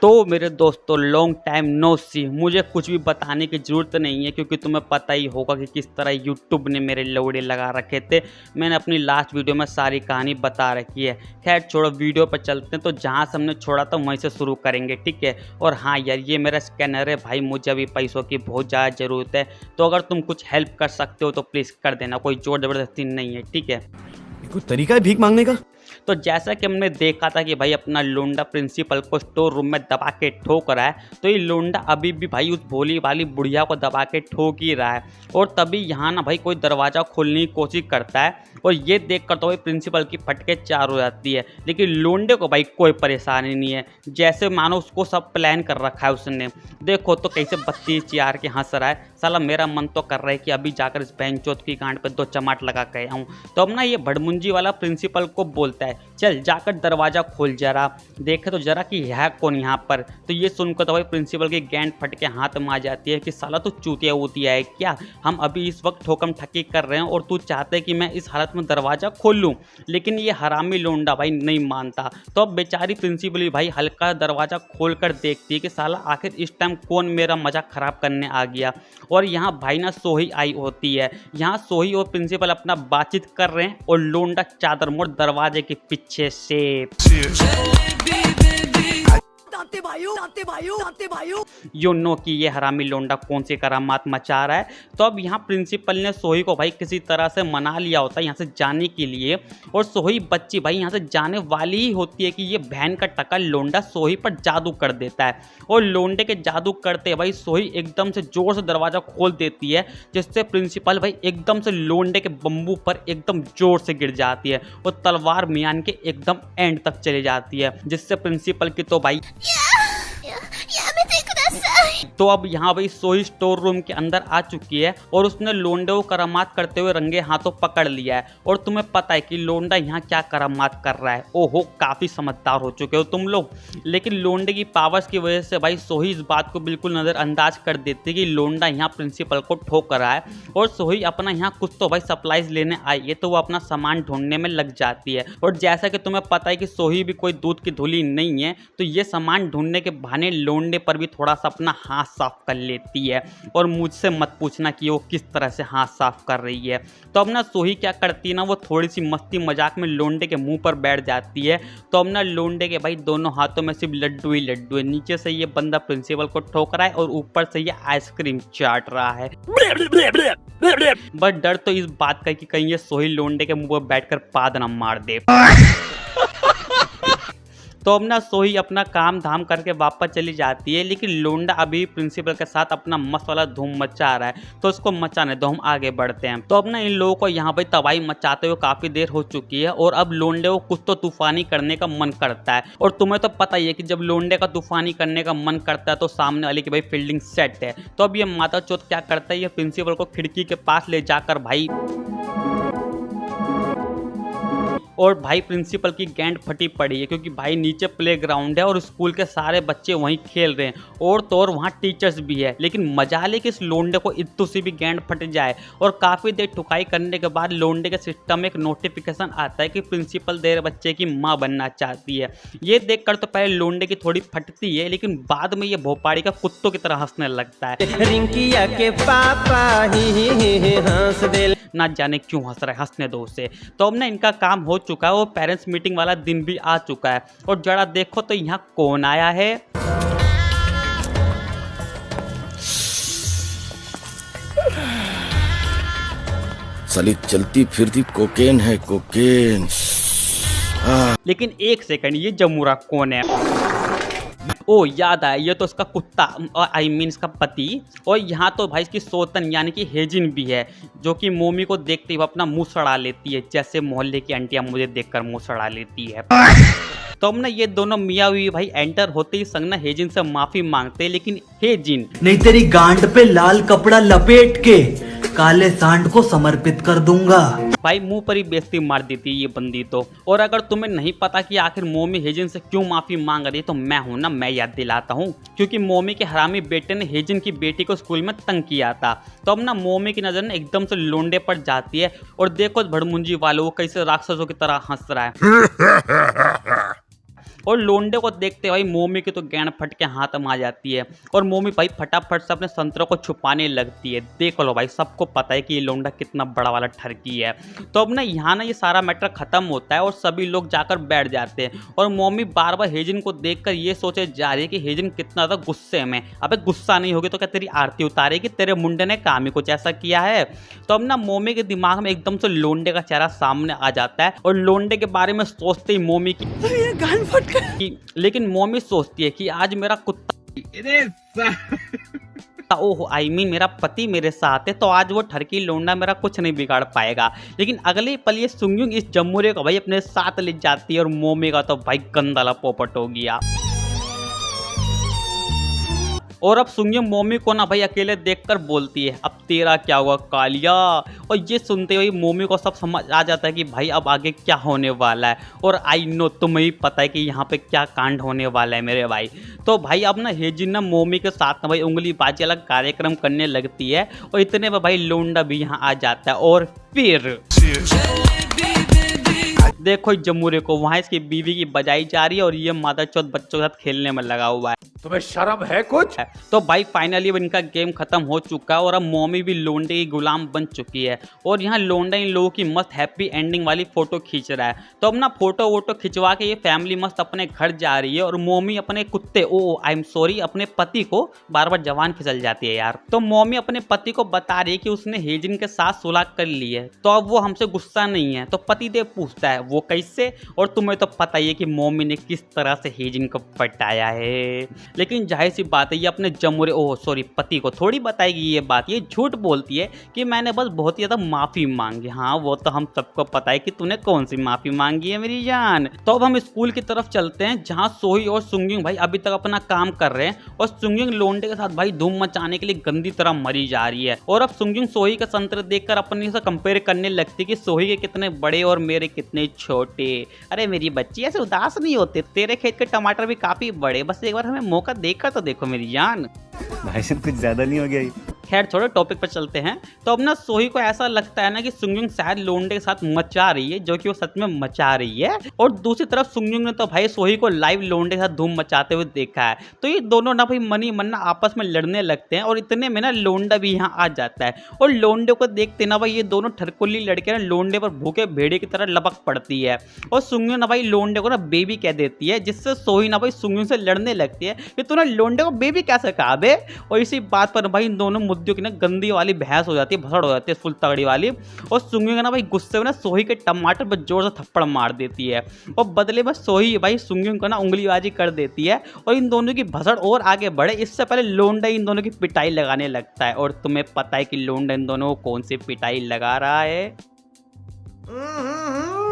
तो मेरे दोस्तों लॉन्ग टाइम नो सी। मुझे कुछ भी बताने की ज़रूरत नहीं है क्योंकि तुम्हें पता ही होगा कि किस तरह यूट्यूब ने मेरे लौड़े लगा रखे थे। मैंने अपनी लास्ट वीडियो में सारी कहानी बता रखी है। खैर छोड़ो, वीडियो पर चलते हैं। तो जहाँ से हमने छोड़ा था वहीं से शुरू करेंगे, ठीक है। और हाँ यार, ये मेरा स्कैनर है भाई, मुझे अभी पैसों की बहुत ज़्यादा ज़रूरत है। तो अगर तुम कुछ हेल्प कर सकते हो तो प्लीज़ कर देना, कोई जोर ज़बरदस्ती नहीं है, ठीक है। कोई तरीका है भीख मांगने का? तो जैसा कि हमने देखा था कि भाई अपना लोंडा प्रिंसिपल को स्टोर रूम में दबा के ठोक रहा है, तो ये लोंडा अभी भी भाई उस भोली वाली बुढ़िया को दबा के ठोक ही रहा है। और तभी यहाँ ना भाई कोई दरवाज़ा खोलने की कोशिश करता है और ये देख कर तो भाई प्रिंसिपल की फटके चार हो जाती है। लेकिन लोंडे को भाई कोई परेशानी नहीं है, जैसे मानो उसको सब प्लान कर रखा है उसने। देखो तो कैसे बत्ती चियार के हंस रहा है। साला मेरा मन तो कर रहा है कि अभी जाकर इस बेंचोत की गांड पे 2 चमाट लगा के आऊँ। तो अब ना ये भड़मुंजी वाला प्रिंसिपल को बोलता है, चल जाकर दरवाजा खोल जरा, देखे तो जरा कि है कौन यहाँ पर। तो ये सुनकर तो भाई प्रिंसिपल की गेंद फट के हाथ में आ जाती है कि साला तू चूतिया वूतिया है क्या, हम अभी इस वक्त ठोकम ठकी कर रहे हैं और तू चाहते कि मैं इस हालत में दरवाजा खोल लूँ। लेकिन ये हरामी लोंडा भाई नहीं मानता। तो अब बेचारी प्रिंसिपल भाई हल्का दरवाजा खोल कर देखती है कि साला आखिर इस टाइम कौन मेरा मजाक खराब करने आ गया। और यहाँ भाई ना सोही आई होती है। यहाँ सोही और प्रिंसिपल अपना बातचीत कर रहे हैं और लोंडा चादर मोड़ दरवाजे के पीछे से यू नो कि ये हरामी लोंडा कौन सी करामात मचा रहा है। तो अब यहाँ प्रिंसिपल ने सोही को भाई किसी तरह से मना लिया होता है यहाँ से जाने के लिए। और सोही बच्ची भाई यहाँ से जाने वाली ही होती है कि ये बहन का टका लोंडा सोही पर जादू कर देता है। और लोंडे के जादू करते भाई सोही एकदम से जोर से दरवाजा खोल देती है, जिससे प्रिंसिपल भाई एकदम से लोंडे के बम्बू पर एकदम जोर से गिर जाती है और तलवार मियान के एकदम एंड तक चली जाती है, जिससे प्रिंसिपल की तो भाई तो अब यहाँ भाई सोही स्टोर रूम के अंदर आ चुकी है और उसने लोंडे को करामात करते हुए रंगे हाथों पकड़ लिया है। और तुम्हें पता है कि लोंडा यहाँ क्या करामात कर रहा है। ओहो, काफी समझदार हो चुके हो तुम लोग। लेकिन लोंडे की पावर्स की वजह से भाई सोही इस बात को बिल्कुल नजरअंदाज कर देती है कि लोंडा यहाँ प्रिंसिपल को ठोक रहा है। और सोही अपना यहाँ कुछ तो भाई सप्लाईज लेने आई है, तो वो अपना सामान ढूंढने में लग जाती है। और जैसा कि तुम्हें पता है कि सोही भी कोई दूध की धुली नहीं है, तो ये सामान ढूंढने के बहाने लोंडे पर भी थोड़ा सा अपना हाथ साफ कर लेती है। और मुझसे मत पूछना कि वो किस तरह से हाथ साफ कर रही है। तो अब ना सोही क्या करती है ना, वो थोड़ी सी मस्ती मजाक में लोंडे के मुंह पर बैठ जाती है। तो अब ना लोंडे के भाई दोनों हाथों में सिर्फ लड्डू ही लड्डू है। नीचे से ये बंदा प्रिंसिपल को ठोक रहा है और ऊपर से ये आइसक्रीम चाट रहा है। बस डर तो इस बात का कि कहीं ये सोही लोंडे के मुंह पर बैठकर पाद न मार दे। तो अब ना सोही अपना काम धाम करके वापस चली जाती है। लेकिन लोंडा अभी प्रिंसिपल के साथ अपना मस्त वाला धूम मचा रहा है, तो उसको मचाने दो, हम आगे बढ़ते हैं। तो अब ना इन लोगों को यहाँ पे तबाही मचाते हुए काफी देर हो चुकी है और अब लोंडे को कुछ तो तूफानी करने का मन करता है। और तुम्हें तो पता ही है कि जब लोंडे का तूफानी करने का मन करता है तो सामने वाले की भाई फील्डिंग सेट है। तो अब ये माता चौथ क्या करता है, ये प्रिंसिपल को खिड़की के पास ले जाकर भाई और भाई प्रिंसिपल की गेंद फटी पड़ी है क्योंकि भाई नीचे प्लेग्राउंड है और स्कूल के सारे बच्चे वहीं खेल रहे हैं और तो और वहाँ टीचर्स भी है। लेकिन मजा ले कि इस लोंडे को इतू सी भी गेंद फट जाए। और काफ़ी देर ठुकाई करने के बाद लोंडे के सिस्टम में एक नोटिफिकेशन आता है कि प्रिंसिपल देर बच्चे की माँ बनना चाहती है। ये देखकर तो पहले लोंडे की थोड़ी फटती है, लेकिन बाद में ये भोपाड़ी का कुत्तों की तरह हंसने लगता है। रिंकिया के पापा ही हंस दे, ना जाने क्यों हंस रहा है, हंसने दो उसे। तो अब ना इनका काम हो चुका है, वो पेरेंट्स मीटिंग वाला दिन भी आ चुका है। और जरा देखो तो यहाँ कौन आया है। साली चलती फिरती कोकेन है, कोकेन। लेकिन एक सेकंड, ये जमूरा कौन है? ओ याद आया, ये तो उसका कुत्ता, आई मीन इसका पति। और यहाँ तो भाई इसकी सोतन यानी कि हेजिन भी है, जो कि मोमी को देखते हुए अपना मुंह सड़ा लेती है, जैसे मोहल्ले की आंटियां मुझे देखकर मुंह सड़ा लेती है। तो अब ना ये दोनों मियाँ हुई भाई एंटर होते ही संग ना हेजिन से माफी मांगते हैं। लेकिन हेजिन नहीं तेरी गांड पे लाल कपड़ा लपेट के काले सांड को समर्पित कर दूंगा। भाई मुंह पर ही बेइज्जती मार देती है ये बंदी तो। और अगर तुम्हें नहीं पता कि आखिर मोमी हेजिन से क्यों माफी मांग रही है, तो मैं हूं ना, मैं याद दिलाता हूं। क्योंकि मोमी के हरामी बेटे ने हेजिन की बेटी को स्कूल में तंग किया था। तो अब ना मोमी की नजर ना एकदम से लोंडे पर जाती है और देखो भड़मुंजी वालों, वो कैसे राक्षसों की तरह हंस रहा है। और लोंडे को देखते भाई मोमी की तो गैंड फट के हाथ में आ जाती है और मोमी भाई फटाफट से अपने संतरों को छुपाने लगती है। देख लो भाई, सबको पता है कि ये लोंडा कितना बड़ा वाला ठरकी है। तो अब ना यहाँ ना ये सारा मैटर खत्म होता है और सभी लोग जाकर बैठ जाते हैं और मोमी बार बार हेजिन को देखकर ये सोचे जा रही है कि हेजिन कितना ज्यादा गुस्से में। अबे गुस्सा नहीं होगी तो क्या तेरी आरती उतारेगी, तेरे मुंडे ने काम ही कुछ ऐसा किया है। तो अब ना मोमी के दिमाग में एकदम से लोंडे का चेहरा सामने आ जाता है और लोंडे के बारे में सोचते ही मोमी की लेकिन मोमी सोचती है कि आज मेरा कुत्ता ओह आई मीन मेरा पति मेरे साथ है तो आज वो ठरकी लोंडा मेरा कुछ नहीं बिगाड़ पाएगा। लेकिन अगले पल ये सुंगयुंग इस जम्मूरे को भाई अपने साथ ले जाती है और मोमी का तो भाई गंदाला पोपट हो गया। और अब सुंगयुंग मोमी को ना भाई अकेले देखकर बोलती है अब तेरा क्या हुआ कालिया। और ये सुनते हुए मोमी को सब समझ आ जाता है कि भाई अब आगे क्या होने वाला है और आई नो तुम्हें ही पता है कि यहाँ पे क्या कांड होने वाला है मेरे भाई। तो भाई अब ना हेजिन ना मोमी के साथ ना भाई उंगली बाजी अलग कार्यक्रम करने लगती है और इतने में भाई लोंडा भी यहाँ आ जाता है और फिर देखो जमुरे को वहाँ इसकी बीवी की बजाई जा रही है और ये मादरचोद बच्चों के साथ खेलने में लगा हुआ है। तुम्हें शर्म है कुछ? तो भाई फाइनली अब इनका गेम खत्म हो चुका है और अब मोमी भी लोंडे की गुलाम बन चुकी है और यहाँ लोंडा इन लोगों की मस्त हैप्पी एंडिंग वाली फोटो खींच रहा है। तो अब ना फोटो वोटो खिंचवा के ये फैमिली मस्त अपने घर जा रही है और मोमी अपने कुत्ते आई एम सॉरी अपने पति को बार बार जवान फिसल जाती है यार। तो मोमी अपने पति को बता रही है कि उसने हेजिन के साथ सुलह कर ली है तो अब वो हमसे गुस्सा नहीं है। तो पतिदेव पूछता है वो कैसे, और तुम्हें तो पता ही है कि मोमी ने किस तरह से हेजिन को पटाया है। लेकिन जाहिर सी बात है ये अपने जमुरे पति को थोड़ी बताएगी ये बात। ये झूठ बोलती है कि मैंने बस बहुत ही ज्यादा माफी मांगी। हाँ वो तो हम सबको पता है कि तूने कौन सी माफी मांगी है मेरी जान। तो अब हम स्कूल की तरफ चलते हैं जहाँ सोही और सुंगयुंग भाई अभी तक अपना काम कर रहे हैं और सुंगयुंग लोंडे के साथ भाई धूम मचाने के लिए गंदी तरह मरी जा रही है। और अब सुंगयुंग सोही का संतरे देखकर अपने से कंपेयर करने लगती कि सोही के कितने बड़े और मेरे कितने छोटे। अरे मेरी बच्ची ऐसे उदास नहीं होते, तेरे खेत के टमाटर भी काफी बड़े, बस एक बार हमें मौका देखकर तो देखो मेरी जान। भाई साहब कुछ ज्यादा नहीं हो गया ये? खैर छोड़ो टॉपिक पर चलते हैं। तो अब ना सोही को ऐसा लगता है ना कि सुंगयुंग शायद लोंडे के साथ मचा रही है जो कि वो सच में मचा रही है। और दूसरी तरफ सुंगयुंग ने तो भाई सोही को लाइव लोंडे के साथ धूम मचाते हुए देखा है। तो ये दोनों ना भाई मनी मन्ना आपस में लड़ने लगते हैं और इतने में ना लोंडा भी यहाँ आ जाता है और लोंडे को देखते ना भाई ये दोनों ठरकुल्ली लड़के ना लोंडे पर भूखे भेड़े की तरह लपक पड़ती है और सुंगयुंग ना भाई लोंडे को ना बेबी कह देती है जिससे सोही ना भाई सुंगयुंग से लड़ने लगती है कि तूने लोंडे को बेबी कैसे कहा बे। और इसी बात पर भाई इन दोनों मुद्दों की ना गंदी वाली बहस हो जाती है, भसड़ हो जाती है फुल तगड़ी वाली। और सुंगयुंग ना भाई गुस्से में ना सोही के टमाटर पर जोर से थप्पड़ मार देती है और बदले में सोही भाई सुंगयुंग को ना उंगलीबाजी कर देती है और इन दोनों की भसड़ और आगे बढ़े इससे पहले लोंडा इन दोनों की पिटाई लगाने लगता है। और तुम्हें पता है कि लोंडा इन दोनों को कौन सी पिटाई लगा रहा है?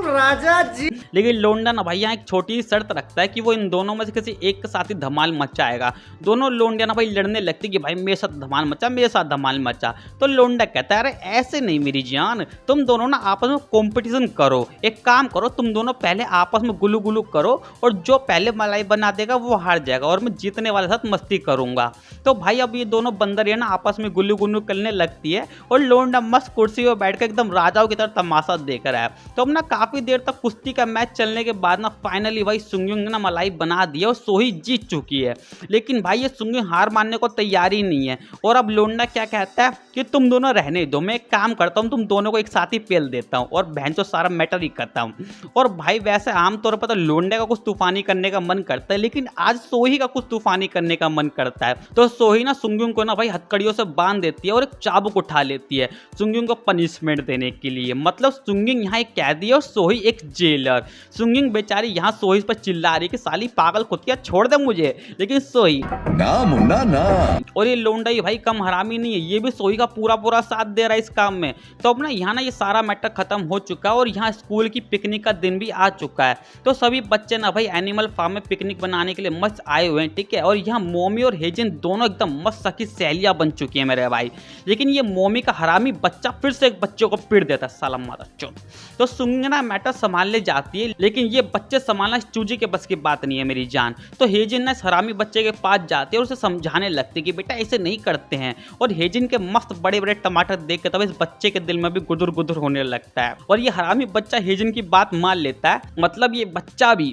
राजा जी। लेकिन लोंडा ना भाई यहाँ एक छोटी सी शर्त रखता है कि वो इन दोनों में से किसी एक के साथ ही धमाल मचाएगा। दोनों लोंडिया ना भाई लड़ने लगती कि भाई मेरे साथ धमाल मचा, मेरे साथ धमाल मचा। तो लोंडा कहता है अरे ऐसे नहीं मेरी जान, तुम दोनों ना आपस में कंपटीशन करो। एक काम करो तुम दोनों पहले आपस में गुलू गुलू करो और जो पहले मलाई बना देगा वो हार जाएगा और मैं जीतने वाले साथ मस्ती करूंगा। तो भाई अब ये दोनों बंदरियां ना आपस में गुलू गुलू करने लगती है और लोंडा मस्त कुर्सी पर बैठ कर एकदम राजाओं की तरह तमाशा देख रहा है। तो अब ना काफी देर तक कुश्ती का मैच चलने के बाद ना फाइनली भाई सुंगयुंग ने ना मलाई बना दिया और सोही जीत चुकी है। लेकिन भाई ये सुंगयुंग हार मानने को तैयार ही नहीं है और अब लोंडा क्या कहता है कि तुम दोनों रहने दो, मैं एक काम करता हूँ तुम दोनों को एक साथ ही पेल देता हूँ और बहन चो सारा मैटर ही करता हूँ। और भाई वैसे आमतौर पर तो लोंडे का कुछ तूफानी करने का मन करता है लेकिन आज सोही का कुछ तूफानी करने का मन करता है। तो सोही ना सुंगयुंग को ना भाई हथकड़ियों से बांध देती है और एक चाबुक उठा लेती है सुंगयुंग को पनिशमेंट देने के लिए। मतलब सुंगयुंग यहाँ एक कैदी है और सोही एक जेलर। सुंगयुंग बेचारी यहाँ सोही पर चिल्ला रही कि साली पागल कुतिया छोड़ दे मुझे, लेकिन सोही ना मुन्ना ना। और ये लोंडा ही भाई कम हरामी नहीं है, ये भी सोही का पूरा पूरा साथ दे रहा है इस काम में। तो अब ना यहाँ ना ये सारा मैटर खत्म हो चुका है और यहाँ स्कूल की पिकनिक का दिन भी आ चुका है। तो सभी बच्चे ना भाई एनिमल फार्म में पिकनिक बनाने के लिए मस्त आए हुए हैं, ठीक है। और यहाँ मोमी और हेजिन दोनों एकदम मस्त सखी सहेलियां बन चुकी है मेरे भाई। लेकिन ये मोमी का हरामी बच्चा फिर से एक बच्चे को पीट देता है साला मादरचोद। तो सुंगयुंग ना मैटर संभालने जाती है लेकिन ये बच्चे संभालना इस चूजे के बस की बात नहीं है मेरी जान। तो हेजिन ना इस हरामी बच्चे के पास जाती है और उसे समझाने लगती कि बेटा ऐसे नहीं करते हैं। और हेजिन के मस्त बड़े बड़े टमाटर देख के तब इस बच्चे के दिल में भी गुदुर गुदुर होने लगता है और ये हरामी बच्चा हेजिन की बात मान लेता है। मतलब ये बच्चा भी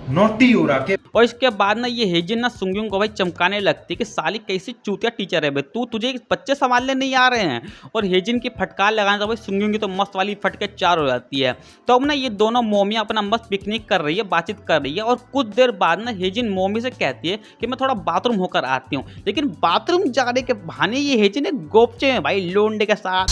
नोटी उड़ा के। और इसके बाद ना ये हेजिन ना सुंगयुंग को भाई चमकाने लगती है कि साली कैसी चूतिया टीचर है बे तू, तुझे बच्चे संभालने नहीं आ रहे हैं। और हेजिन की फटकार लगाने तो भाई सुंगयुंग की तो मस्त वाली फटके चार हो जाती है। तो अब ना ये दोनों मोमियाँ अपना मस्त पिकनिक कर रही है, बातचीत कर रही है। और कुछ देर बाद ना हेजिन मोमी से कहती है कि मैं थोड़ा बाथरूम होकर आती हूँ, लेकिन बाथरूम जाने के बहाने ये हेजिन गोपचे में भाई लोंडे के साथ।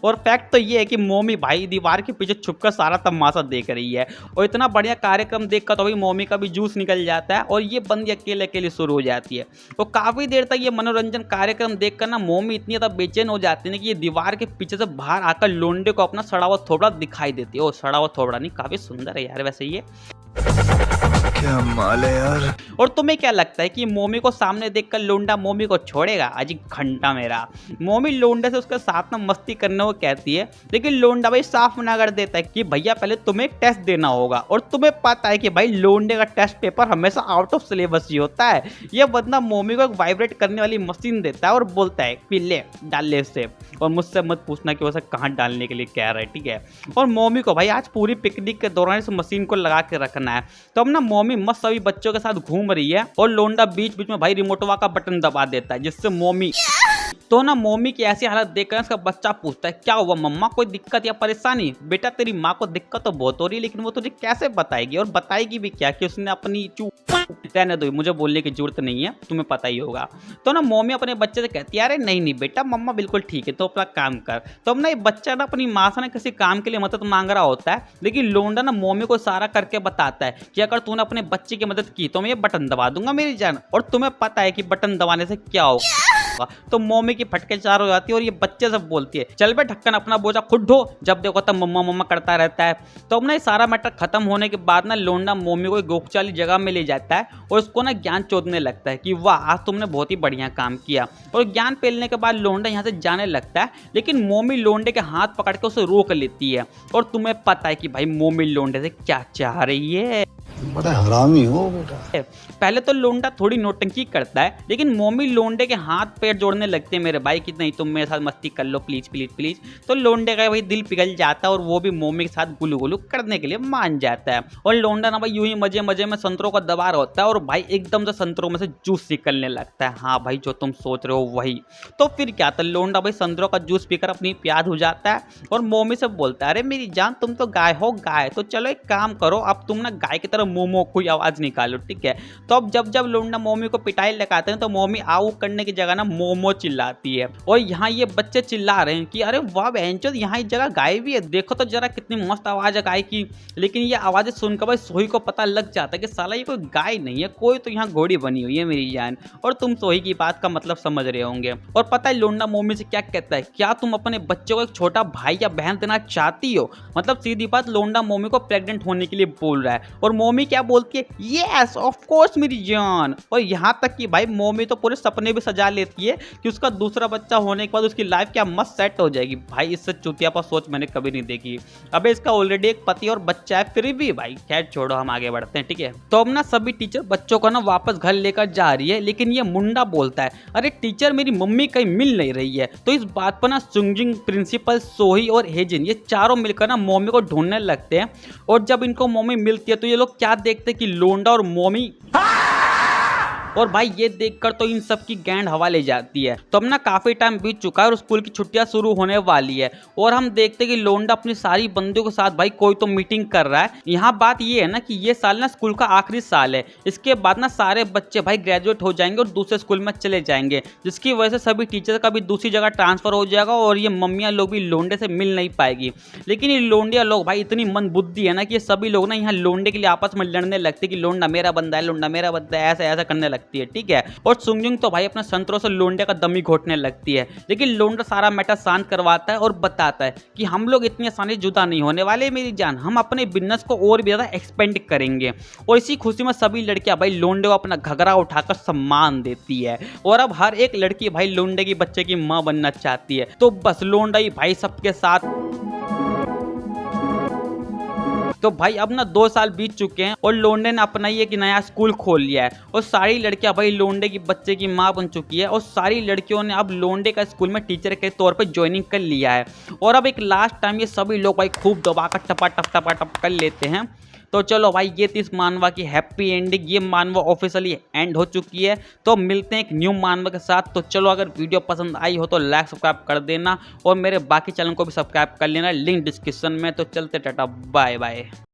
और फैक्ट तो ये है कि मोमी भाई दीवार के पीछे छुपकर सारा तमाशा देख रही है। और इतना बढ़िया कार्यक्रम देखकर तो भाई मोमी का भी जूस निकल जाता है और ये बंदी अकेले अकेले शुरू हो जाती है। तो काफी देर तक ये मनोरंजन कार्यक्रम देखकर ना मोमी इतनी ज्यादा बेचैन हो जाती है कि ये दीवार के पीछे से बाहर आकर लोंडे को अपना सड़ा हुआ थोबड़ा दिखाई देती है। और सड़ा हुआ थोबड़ा नहीं, काफी सुंदर है यार वैसे ये। क्या माल है यार। और तुम्हें क्या लगता है कि मोमी को सामने देखकर लोंडा मोमी को छोड़ेगा? आज घंटा मेरा मोमी लोंडे से उसके साथ में मस्ती करने को कहती है, लेकिन लोंडा भाई साफ मना कर देता है कि भैया पहले तुम्हें एक टेस्ट देना होगा। और तुम्हें पता है कि भाई लोंडे का टेस्ट पेपर हमेशा आउट ऑफ सिलेबस ही होता है। यह बंदा मोमी को एक वाइब्रेट करने वाली मशीन देता है और बोलता है कि ले डाल ले इसे, और मुझसे मत पूछना कि उसे कहाँ डालने के लिए कह रहा है, ठीक है। और मोमी को भाई आज पूरी पिकनिक के दौरान इस मशीन को लगा के रखना है। तो अब ना मोमी मस्त सभी बच्चों के साथ घूम रही है और लोंडा बीच बीच में भाई रिमोटवा का बटन दबा देता है, जिससे मोमी तो ना मोमी की ऐसी हालत देखकर इसका बच्चा पूछता है क्या हुआ मम्मा, कोई दिक्कत या परेशानी? बेटा तेरी माँ को दिक्कत तो बहुत हो रही है, लेकिन वो तुझे कैसे बताएगी, और बताएगी भी क्या कि उसने अपनी रहने दो, मुझे बोलने की जरूरत नहीं है, तुम्हें पता ही होगा। तो ना मोमी अपने बच्चे से कहती है अरे नहीं नहीं बेटा मम्मा बिल्कुल ठीक है, तो अपना काम कर। तो अब ना ये बच्चा ना अपनी माँ से ना किसी काम के लिए मदद मांग रहा होता है, लेकिन लोंडा ना मोमी को इशारा करके बताता है कि अगर तूने अपने बच्चे की मदद की तो मैं ये बटन दबा दूंगा मेरी जान। और तुम्हें पता है कि बटन दबाने से क्या होगा। तो मोमी की फटके चार हो जाती है और ये बच्चे से बोलती है चल बे ढक्कन अपना बोझा खुद ढो, जब देखो तब मम्मा मम्मा करता रहता है। तो अब ना ये सारा मैटर खत्म होने के बाद ना लोंडा मोमी को गोपचा वाली जगह में ले जाता है और उसको ना ज्ञान चोदने लगता है कि वाह आज तुमने बहुत ही बढ़िया काम किया। और ज्ञान पेलने के बाद लोंडा यहाँ से जाने लगता है, लेकिन मोमी लोंडे के हाथ पकड़ के उसे रोक लेती है। और तुम्हें पता है कि भाई मोमी लोंडे से क्या चाह रही है। बड़ा हरामी हो बेटा। पहले तो लोंडा थोड़ी नौटंकी करता है, लेकिन मोमी लोंडे के हाथ पैर जोड़ने लगते हैं मेरे भाई कि नहीं तुम मेरे साथ मस्ती कर लो प्लीज प्लीज प्लीज। तो लोंडे का भाई दिल पिघल जाता है और वो भी मोमी के साथ गुलू गुलू करने के लिए मान जाता है। और लोंडा ना भाई यूं ही मजे मजे में संतरों का दबा रहा होता है और भाई एकदम से संतरों में से जूस निकलने लगता है। हाँ भाई जो तुम सोच रहे हो वही। तो फिर क्या था, लोंडा भाई संतरों का जूस पीकर अपनी प्यास हो जाता है और मोमी से बोलता है अरे मेरी जान तुम तो गाय हो गाय, तो चलो एक काम करो अब तुम ना गाय की तरह मोमो कोई आवाज निकालो, ठीक है। तो अब जब जब लोंडा मोमी को पिटाई लगाते हैं तो मोमी आऊ करने की जगह ना मोमो चिल्लाती है। और यहाँ ये बच्चे चिल्ला रहे हैं कि अरे वाह बहनचोद यहाँ इस जगह गाय भी है, देखो तो जरा कितनी मस्त आवाज है गाय की। लेकिन ये आवाजें सुनकर भाई सोही को पता लग जाता है कि साला ये कोई गाय नहीं है, कोई तो यहाँ घोड़ी बनी हुई है मेरी जान। और तुम सोही की बात का मतलब समझ रहे होंगे। और पता है लोंडा मोमी से क्या कहता है, क्या तुम अपने बच्चे को एक छोटा भाई या बहन देना चाहती हो? मतलब सीधी बात लोंडा मोमी को प्रेग्नेंट होने के लिए बोल रहा है। और मोमी क्या बोलती है यस ऑफ कोर्स मेरी जान। और यहाँ तक कि भाई मोमी तो पूरे सपने भी सजा लेती है कि उसका दूसरा बच्चा होने के बाद उसकी लाइफ क्या मस्त सेट हो जाएगी। भाई इससे चुतियापा सोच मैंने कभी नहीं देखी। अबे इसका ऑलरेडी एक पति और बच्चा है, फिर भी भाई खैर छोड़ो हम आगे बढ़ते हैं, ठीक है। तो अब ना सभी टीचर बच्चों को ना वापस घर लेकर जा रही है, लेकिन ये मुंडा बोलता है अरे टीचर मेरी मम्मी कहीं मिल नहीं रही है। तो इस बात पर ना सुंगजिंग, प्रिंसिपल, सोही और हेजिन ये चारों मिलकर ना मोमी को ढूंढने लगते हैं। और जब इनको मोमी मिलती है तो ये लोग क्या देखते हैं कि लोंडा और मोमी और भाई ये देखकर तो इन सब की गैंड हवा ले जाती है। तो अब ना काफी टाइम बीत चुका है और स्कूल की छुट्टियां शुरू होने वाली है और हम देखते हैं कि लोंडा अपनी सारी बंदियों के साथ भाई कोई तो मीटिंग कर रहा है। यहाँ बात ये है ना कि ये साल ना स्कूल का आखिरी साल है, इसके बाद ना सारे बच्चे भाई ग्रेजुएट हो जाएंगे और दूसरे स्कूल में चले जाएंगे, जिसकी वजह से सभी टीचर का भी दूसरी जगह ट्रांसफर हो जाएगा और ये मम्मियाँ लोग भी लोंडे से मिल नहीं पाएगी। लेकिन ये लोंडिया लोग भाई इतनी मंद बुद्धि है ना कि ये सभी लोग ना यहाँ लोंडे के लिए आपस में लड़ने लगते कि लोंडा मेरा बंदा है, लोंडा मेरा बंदा है, ऐसा ऐसा करने लगती है, ठीक है। और सुंगजिंग तो भाई अपने संतरों से लोंडे का दम ही घोटने लगती है, लेकिन लोंडा सारा मैटर शांत करवाता है और बताता है कि हम लोग इतनी आसानी जुदा नहीं होने वाले मेरी जान, हम अपने बिजनेस को और भी ज्यादा एक्सपेंड करेंगे। और इसी खुशी में सभी लड़कियां भाई लोंडे को अपना घघरा उठाकर सम्मान देती है और अब हर एक लड़की भाई लोंडे की बच्चे की मां बनना चाहती है। तो बस लोंडा ही भाई सबके साथ। तो भाई अब ना 2 साल बीत चुके हैं और लोंडे ने अपना ही एक नया स्कूल खोल लिया है और सारी लड़कियां भाई लोंडे की बच्चे की मां बन चुकी है और सारी लड़कियों ने अब लोंडे का स्कूल में टीचर के तौर पर ज्वाइनिंग कर लिया है। और अब एक लास्ट टाइम ये सभी लोग भाई खूब दबाकर टपा टप कर लेते हैं तो चलो भाई ये थी इस मानवा की हैप्पी एंडिंग। ये मानवा ऑफिशियली एंड हो चुकी है। तो मिलते हैं एक न्यू मानवा के साथ। तो चलो अगर वीडियो पसंद आई हो तो लाइक सब्सक्राइब कर देना और मेरे बाकी चैनल को भी सब्सक्राइब कर लेना, लिंक डिस्क्रिप्शन में। तो चलते टाटा बाय बाय।